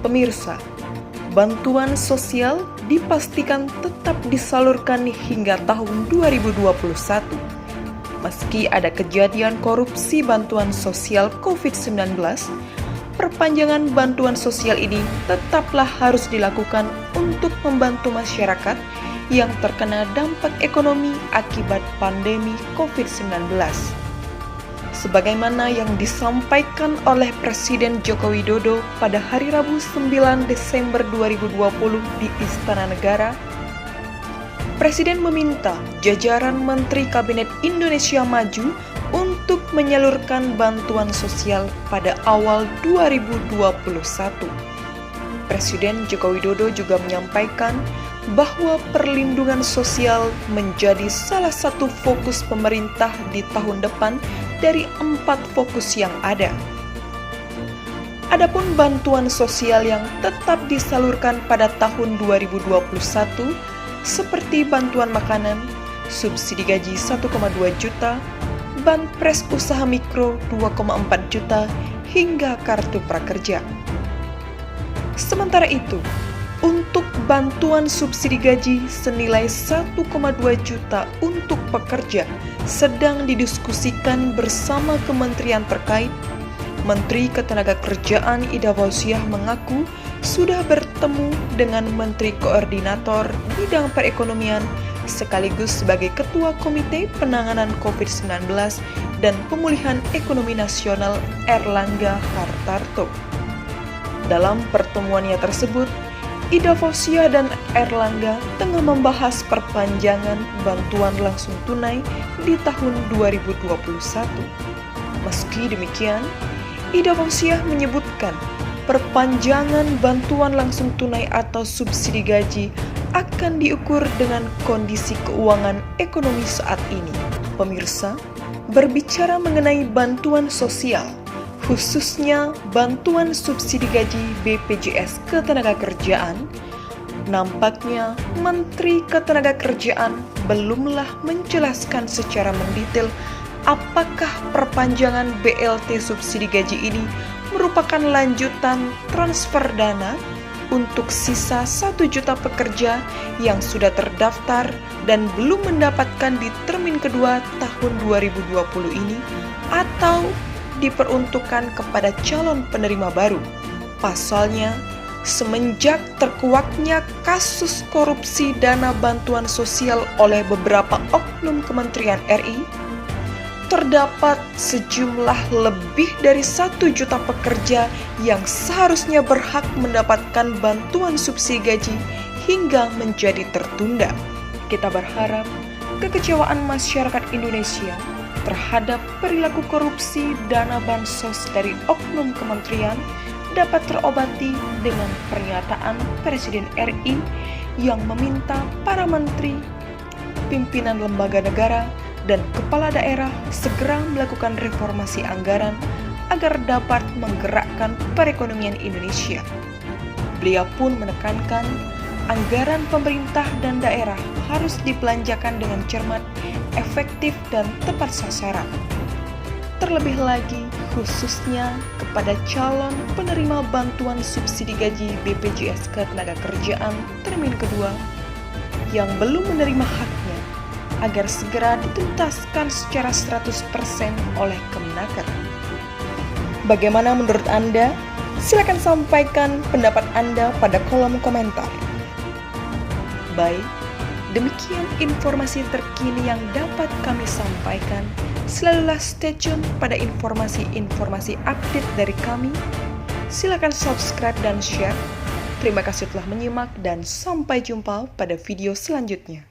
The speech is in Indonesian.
Pemirsa, bantuan sosial dipastikan tetap disalurkan hingga tahun 2021. Meski ada kejadian korupsi bantuan sosial COVID-19, perpanjangan bantuan sosial ini tetaplah harus dilakukan untuk membantu masyarakat yang terkena dampak ekonomi akibat pandemi COVID-19. Sebagaimana yang disampaikan oleh Presiden Joko Widodo pada hari Rabu 9 Desember 2020 di Istana Negara, Presiden meminta jajaran Menteri Kabinet Indonesia Maju untuk menyalurkan bantuan sosial pada awal 2021. Presiden Joko Widodo juga menyampaikan bahwa perlindungan sosial menjadi salah satu fokus pemerintah di tahun depan dari 4 fokus yang ada. Adapun bantuan sosial yang tetap disalurkan pada tahun 2021 seperti bantuan makanan, subsidi gaji 1,2 juta, banpres usaha mikro 2,4 juta, hingga kartu prakerja. Sementara itu, untuk bantuan subsidi gaji senilai 1,2 juta untuk pekerja sedang didiskusikan bersama kementerian terkait. Menteri Ketenagakerjaan Ida Fauziah mengaku sudah bertemu dengan Menteri Koordinator Bidang Perekonomian sekaligus sebagai Ketua Komite Penanganan COVID-19 dan Pemulihan Ekonomi Nasional Erlangga Hartarto. Dalam pertemuannya tersebut, Ida Fauziah dan Erlangga tengah membahas perpanjangan bantuan langsung tunai di tahun 2021. Meski demikian, Ida Fauziah menyebutkan perpanjangan bantuan langsung tunai atau subsidi gaji akan diukur dengan kondisi keuangan ekonomi saat ini. Pemirsa, berbicara mengenai bantuan sosial, khususnya bantuan subsidi gaji BPJS Ketenagakerjaan, nampaknya Menteri Ketenagakerjaan belumlah menjelaskan secara mendetail apakah perpanjangan BLT subsidi gaji ini merupakan lanjutan transfer dana untuk sisa 1 juta pekerja yang sudah terdaftar dan belum mendapatkan di termin kedua tahun 2020 ini, atau diperuntukkan kepada calon penerima baru. Pasalnya, semenjak terkuaknya kasus korupsi dana bantuan sosial oleh beberapa oknum Kementerian RI, terdapat sejumlah lebih dari 1 juta pekerja yang seharusnya berhak mendapatkan bantuan subsidi gaji hingga menjadi tertunda. Kita berharap kekecewaan masyarakat Indonesia terhadap perilaku korupsi dana bansos dari oknum kementerian dapat terobati dengan pernyataan Presiden RI yang meminta para menteri, pimpinan lembaga negara, dan kepala daerah segera melakukan reformasi anggaran agar dapat menggerakkan perekonomian Indonesia. Beliau pun menekankan anggaran pemerintah dan daerah harus dibelanjakan dengan cermat, efektif, dan tepat sasaran. Terlebih lagi, khususnya kepada calon penerima bantuan subsidi gaji BPJS Ketenagakerjaan termin kedua yang belum menerima haknya, agar segera dituntaskan secara 100% oleh Kemenaker. Bagaimana menurut Anda? Silakan sampaikan pendapat Anda pada kolom komentar. Baik, demikian informasi terkini yang dapat kami sampaikan. Selalulah stay tune pada informasi-informasi update dari kami. Silakan subscribe dan share. Terima kasih telah menyimak dan sampai jumpa pada video selanjutnya.